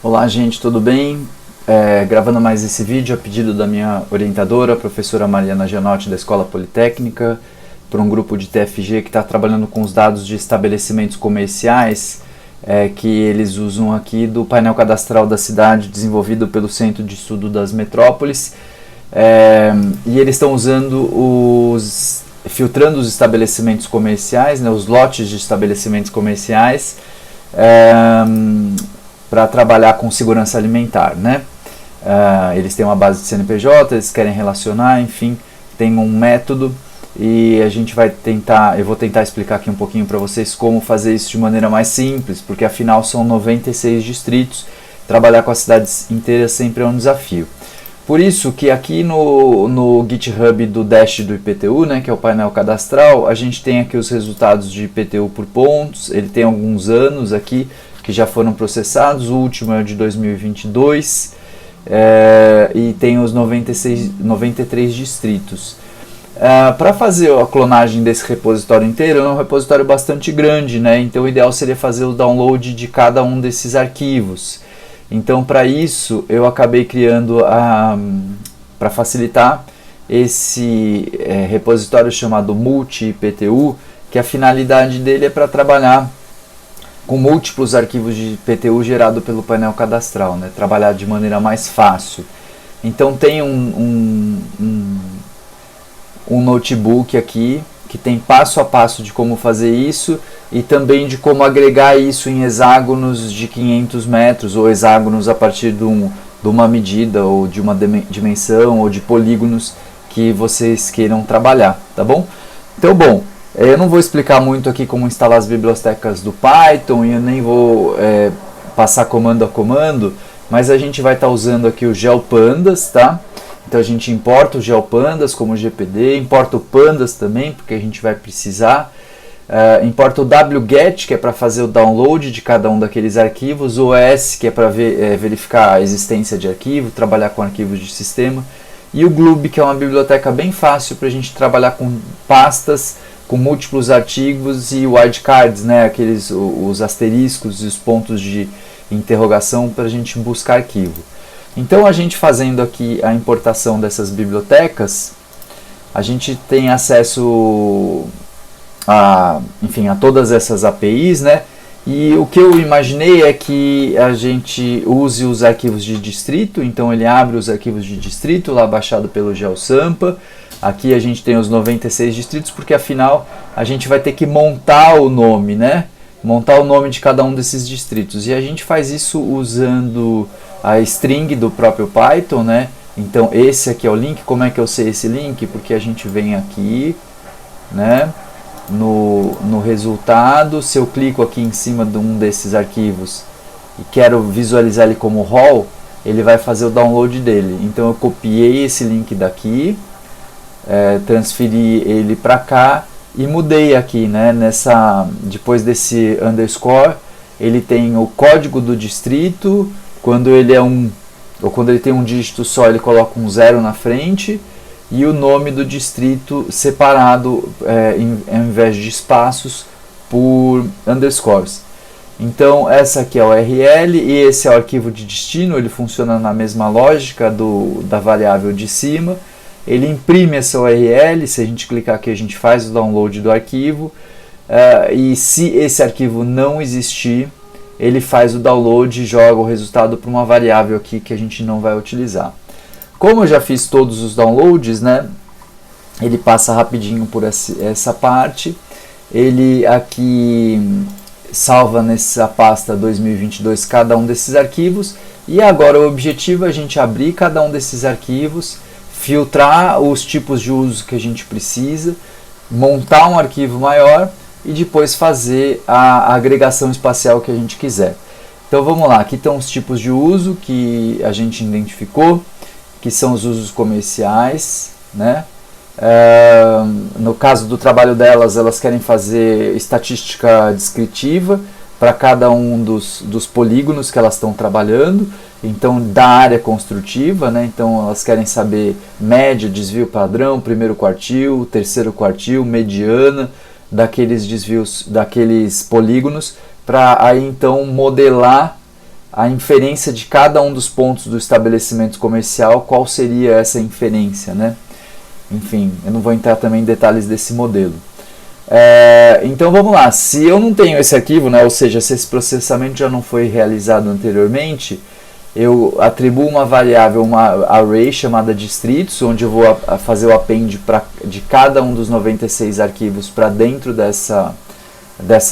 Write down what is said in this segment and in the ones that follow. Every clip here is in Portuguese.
Olá, gente, tudo bem? Gravando mais esse vídeo a pedido da minha orientadora, a professora Mariana Gianotti, da Escola Politécnica, para um grupo de TFG que está trabalhando com os dados de estabelecimentos comerciais que eles usam aqui do painel cadastral da cidade desenvolvido pelo Centro de Estudo das Metrópoles. E eles estão filtrando os estabelecimentos comerciais, né, os lotes de estabelecimentos comerciais, para trabalhar com segurança alimentar, né? Eles têm uma base de CNPJ, eles querem relacionar, enfim, tem um método e eu vou tentar explicar aqui um pouquinho para vocês como fazer isso de maneira mais simples, porque afinal são 96 distritos, trabalhar com as cidades inteiras sempre é um desafio. Por isso que aqui no GitHub do Dash do IPTU, né, que é o painel cadastral, a gente tem aqui os resultados de IPTU por pontos, ele tem alguns anos aqui que já foram processados, o último é de 2022, e tem os 93 distritos. Para fazer a clonagem desse repositório inteiro, é um repositório bastante grande, né? Então o ideal seria fazer o download de cada um desses arquivos. Então para isso eu acabei criando, para facilitar, esse repositório chamado Multi-IPTU, que a finalidade dele é para trabalhar com múltiplos arquivos de IPTU gerado pelo painel cadastral, né? Trabalhar de maneira mais fácil. Então tem um notebook aqui que tem passo a passo de como fazer isso e também de como agregar isso em hexágonos de 500 metros ou hexágonos a partir de uma medida ou de uma dimensão ou de polígonos que vocês queiram trabalhar, tá bom? Então, bom, eu não vou explicar muito aqui como instalar as bibliotecas do Python e eu nem vou passar comando a comando, mas a gente vai estar usando aqui o GeoPandas, tá? Então a gente importa o GeoPandas como GPD, importa o Pandas também, porque a gente vai precisar, importa o wget, que é para fazer o download de cada um daqueles arquivos, o OS, que é para verificar a existência de arquivo, trabalhar com arquivos de sistema, e o Gloob, que é uma biblioteca bem fácil para a gente trabalhar com pastas, com múltiplos artigos e wildcards, né, os asteriscos e os pontos de interrogação para a gente buscar arquivo. Então a gente fazendo aqui a importação dessas bibliotecas, a gente tem acesso a todas essas APIs, né? E o que eu imaginei é que a gente use os arquivos de distrito, então ele abre os arquivos de distrito lá baixado pelo GeoSampa. Aqui a gente tem os 96 distritos, porque afinal a gente vai ter que montar o nome, né? Montar o nome de cada um desses distritos. E a gente faz isso usando a string do próprio Python, né? Então esse aqui é o link. Como é que eu sei esse link? Porque a gente vem aqui, né, no resultado. Se eu clico aqui em cima de um desses arquivos e quero visualizar ele como raw, ele vai fazer o download dele. Então eu copiei esse link daqui, transferi ele para cá e mudei aqui, né? Depois desse underscore, ele tem o código do distrito. Quando ele quando ele tem um dígito só, ele coloca um 0 na frente e o nome do distrito separado, ao invés de espaços, por underscores. Então essa aqui é a URL e esse é o arquivo de destino. Ele funciona na mesma lógica da variável de cima. Ele imprime essa URL, se a gente clicar aqui a gente faz o download do arquivo, e se esse arquivo não existir, ele faz o download e joga o resultado para uma variável aqui que a gente não vai utilizar. Como eu já fiz todos os downloads, né, ele passa rapidinho por essa parte, ele aqui salva nessa pasta 2022 cada um desses arquivos, e agora o objetivo é a gente abrir cada um desses arquivos, filtrar os tipos de uso que a gente precisa, montar um arquivo maior e depois fazer a agregação espacial que a gente quiser. Então vamos lá, aqui estão os tipos de uso que a gente identificou, que são os usos comerciais, né? No caso do trabalho delas, elas querem fazer estatística descritiva para cada um dos polígonos que elas estão trabalhando, então da área construtiva, né? Então elas querem saber média, desvio padrão, primeiro quartil, terceiro quartil, mediana daqueles desvios, daqueles polígonos, para aí então modelar a inferência de cada um dos pontos do estabelecimento comercial, qual seria essa inferência, né? Enfim, eu não vou entrar também em detalhes desse modelo. Então vamos lá, se eu não tenho esse arquivo, né, ou seja, se esse processamento já não foi realizado anteriormente, eu atribuo uma variável, uma array chamada distritos, onde eu vou fazer o append de cada um dos 96 arquivos para dentro dessa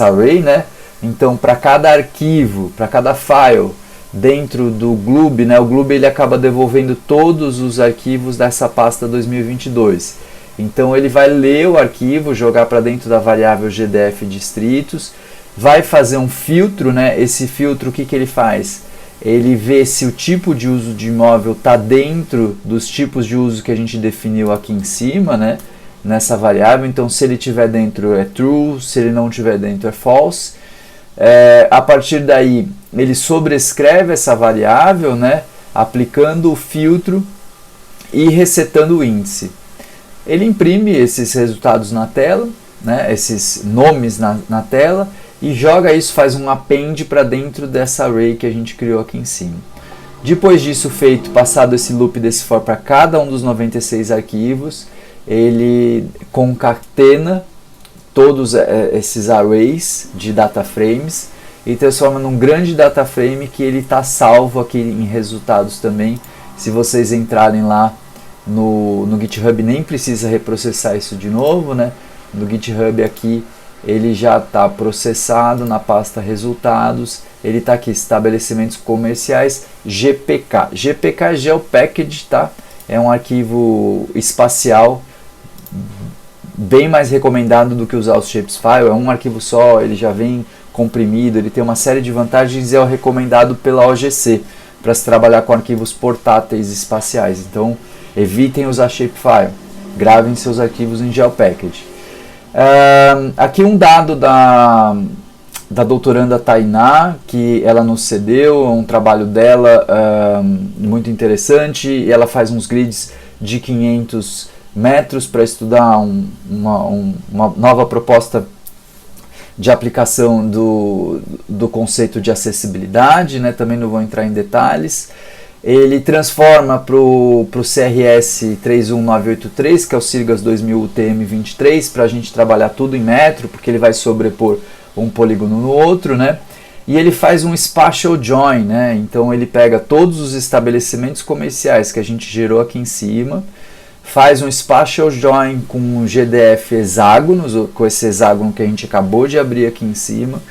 array, né? Então, para cada arquivo, para cada file dentro do gloob, né, o gloob ele acaba devolvendo todos os arquivos dessa pasta 2022. Então, ele vai ler o arquivo, jogar para dentro da variável gdf distritos, vai fazer um filtro, né? Esse filtro, o que ele faz? Ele vê se o tipo de uso de imóvel está dentro dos tipos de uso que a gente definiu aqui em cima, né? Nessa variável. Então, se ele estiver dentro é true, se ele não estiver dentro é false. A partir daí, ele sobrescreve essa variável, né? Aplicando o filtro e resetando o índice. Ele imprime esses resultados na tela, né? Esses nomes na tela, e joga isso, faz um append para dentro dessa array que a gente criou aqui em cima. Depois disso feito, passado esse loop desse for para cada um dos 96 arquivos, ele concatena todos esses arrays de data frames e transforma num grande data frame que ele está salvo aqui em resultados também. Se vocês entrarem lá no GitHub, nem precisa reprocessar isso de novo, né? No GitHub aqui ele já está processado na pasta resultados, ele está aqui, estabelecimentos comerciais, GPK. GPK é GeoPackage, tá? É um arquivo espacial, bem mais recomendado do que usar os shapes-file, é um arquivo só, ele já vem comprimido, ele tem uma série de vantagens e é recomendado pela OGC, para se trabalhar com arquivos portáteis espaciais. Então, evitem usar shapefile, gravem seus arquivos em GeoPackage. Aqui um dado da doutoranda Tainá, que ela nos cedeu, um trabalho dela muito interessante, e ela faz uns grids de 500 metros para estudar uma nova proposta de aplicação do conceito de acessibilidade, né? Também não vou entrar em detalhes. Ele transforma para o CRS 31983, que é o Sirgas 2000 UTM-23, para a gente trabalhar tudo em metro, porque ele vai sobrepor um polígono no outro, né? E ele faz um spatial join, né? Então ele pega todos os estabelecimentos comerciais que a gente gerou aqui em cima, faz um spatial join com um GDF hexágonos, com esse hexágono que a gente acabou de abrir aqui em cima,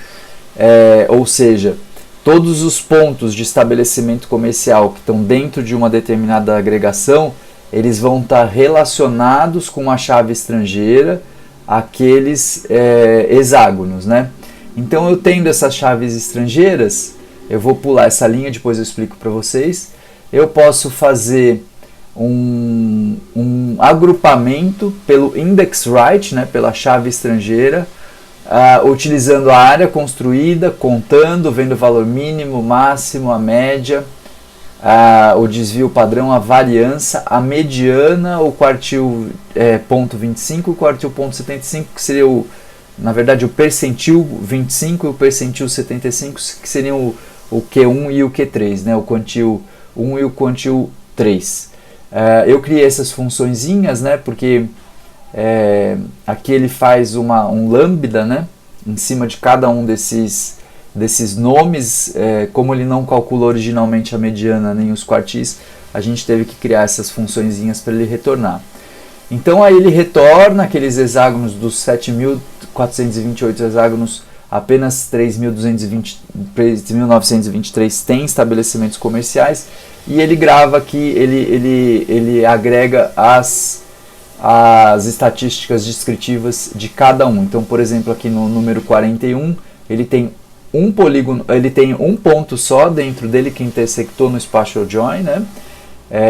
ou seja, todos os pontos de estabelecimento comercial que estão dentro de uma determinada agregação, eles vão estar relacionados com uma chave estrangeira, aqueles hexágonos, né? Então, eu tendo essas chaves estrangeiras, eu vou pular essa linha, depois eu explico para vocês. Eu posso fazer um agrupamento pelo index right, né, pela chave estrangeira, utilizando a área construída, contando, vendo o valor mínimo, máximo, a média, o desvio padrão, a variância, a mediana, o quartil ponto 25, o quartil ponto 75, que seria na verdade o percentil 25 e o percentil 75, que seriam o Q1 e o Q3, né, o quantil 1 e o quantil 3. Eu criei essas funçõezinhas, né, porque aqui ele faz um lambda, né, em cima de cada um desses nomes. Como ele não calculou originalmente a mediana nem os quartis, a gente teve que criar essas funçõezinhas para ele retornar. Então aí ele retorna aqueles hexágonos dos 7.428 hexágonos, apenas 3.923 tem estabelecimentos comerciais, e ele grava aqui, ele agrega as estatísticas descritivas de cada um. Então, por exemplo, aqui no número 41, ele tem um polígono, ele tem um ponto só dentro dele que intersectou no spatial join, né?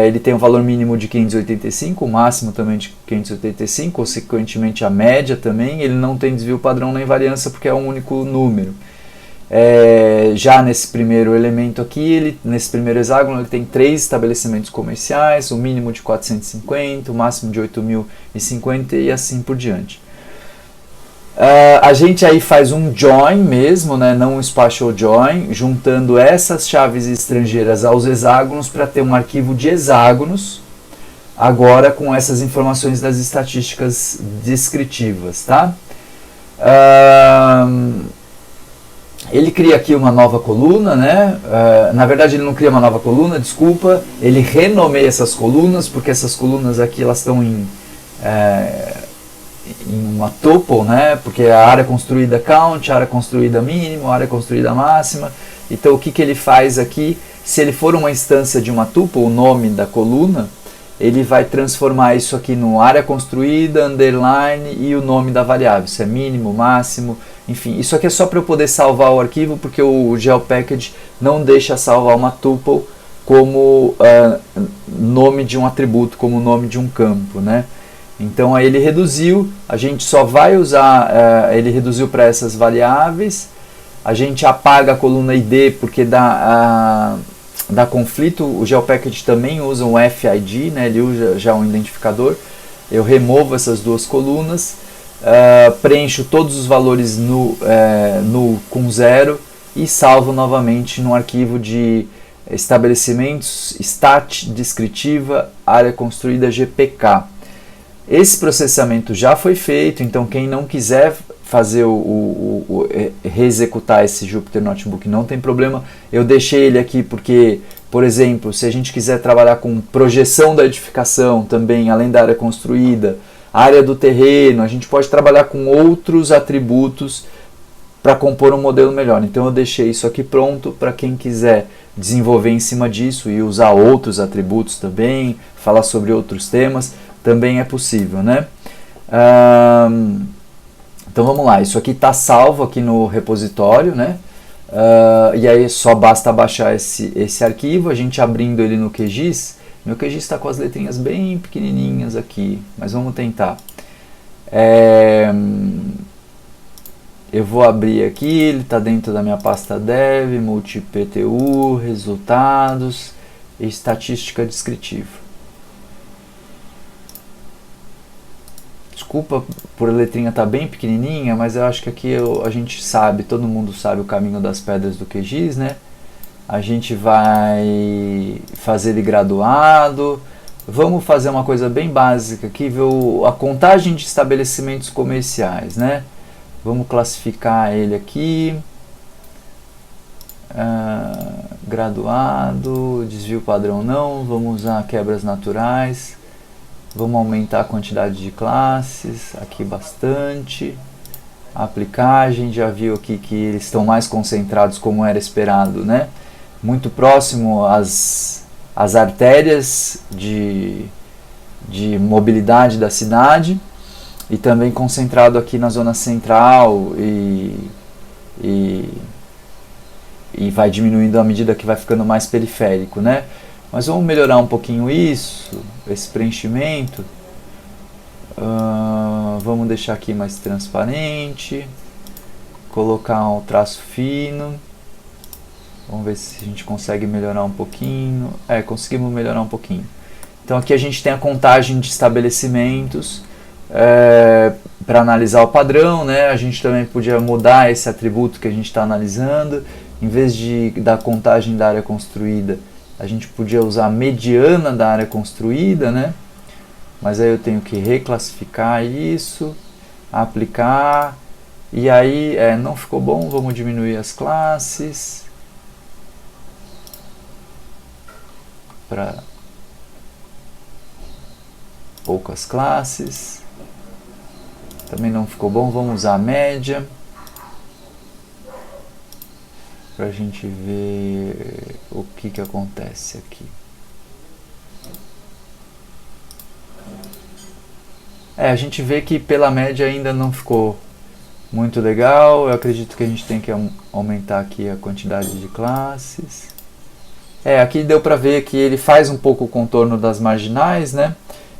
Ele tem um valor mínimo de 585, o máximo também de 585, consequentemente a média também. Ele não tem desvio padrão nem variância porque é um único número. Já nesse primeiro elemento aqui, nesse primeiro hexágono, ele tem 3 estabelecimentos comerciais, o mínimo de 450, o máximo de 8.050 e assim por diante. A gente aí faz um join mesmo, né, não um spatial join, juntando essas chaves estrangeiras aos hexágonos para ter um arquivo de hexágonos, agora com essas informações das estatísticas descritivas, tá? Ele cria aqui uma nova coluna, né? Na verdade ele não cria uma nova coluna, desculpa, ele renomeia essas colunas, porque essas colunas aqui elas estão em uma tuple, né? Porque a área construída count, a área construída mínimo, a área construída máxima. Então o que ele faz aqui? Se ele for uma instância de uma tuple, o nome da coluna, ele vai transformar isso aqui no área construída, underline e o nome da variável. Isso é mínimo, máximo, enfim. Isso aqui é só para eu poder salvar o arquivo, porque o GeoPackage não deixa salvar uma tuple como nome de um atributo, como nome de um campo, né? Então aí ele reduziu, a gente só vai usar, ele reduziu para essas variáveis, a gente apaga a coluna ID porque dá conflito, o GeoPackage também usa um FID, né, ele usa já um identificador, eu removo essas duas colunas, preencho todos os valores com 0 e salvo novamente no arquivo de estabelecimentos, stat descritiva, área construída GPK. Esse processamento já foi feito, então quem não quiser fazer reexecutar esse Jupyter Notebook não tem problema. Eu deixei ele aqui porque, por exemplo, se a gente quiser trabalhar com projeção da edificação também, além da área construída, área do terreno, a gente pode trabalhar com outros atributos para compor um modelo melhor. Então eu deixei isso aqui pronto para quem quiser desenvolver em cima disso e usar outros atributos também, falar sobre outros temas, também é possível, né? Então vamos lá, isso aqui está salvo aqui no repositório, né? E aí só basta baixar esse arquivo, a gente abrindo ele no QGIS. Meu QGIS está com as letrinhas bem pequenininhas aqui, mas vamos tentar. Eu vou abrir aqui, ele está dentro da minha pasta dev, multi-PTU, resultados e estatística descritiva. Desculpa por a letrinha estar bem pequenininha, mas eu acho que aqui a gente sabe, todo mundo sabe o caminho das pedras do QGIS, né? A gente vai fazer ele graduado. Vamos fazer uma coisa bem básica aqui, ver a contagem de estabelecimentos comerciais, né? Vamos classificar ele aqui. Graduado, desvio padrão não, vamos usar quebras naturais. Vamos aumentar a quantidade de classes, aqui bastante. Aplicar, a gente já viu aqui que eles estão mais concentrados como era esperado, né? Muito próximo às artérias de mobilidade da cidade e também concentrado aqui na zona central e vai diminuindo à medida que vai ficando mais periférico, né? Mas vamos melhorar um pouquinho isso, esse preenchimento. Vamos deixar aqui mais transparente. Colocar um traço fino. Vamos ver se a gente consegue melhorar um pouquinho. Conseguimos melhorar um pouquinho. Então aqui a gente tem a contagem de estabelecimentos para analisar o padrão, né? A gente também podia mudar esse atributo que a gente está analisando. Em vez da contagem da área construída, a gente podia usar a mediana da área construída, né? Mas aí eu tenho que reclassificar isso, aplicar, e aí não ficou bom, vamos diminuir as classes para poucas classes. Também não ficou bom, vamos usar a média para a gente ver o que acontece aqui. A gente vê que pela média ainda não ficou muito legal. Eu acredito que a gente tem que aumentar aqui a quantidade de classes. Aqui deu para ver que ele faz um pouco o contorno das marginais, né?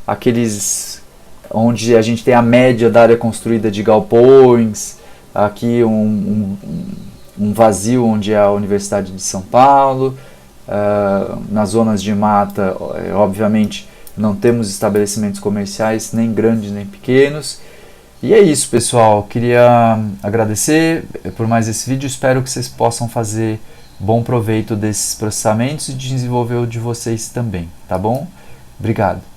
Aqueles onde a gente tem a média da área construída de galpões, aqui um vazio onde é a Universidade de São Paulo, nas zonas de mata, obviamente não temos estabelecimentos comerciais, nem grandes nem pequenos, E é isso, pessoal. Queria agradecer por mais esse vídeo. Espero que vocês possam fazer bom proveito desses processamentos e desenvolver o de vocês também, tá bom? Obrigado.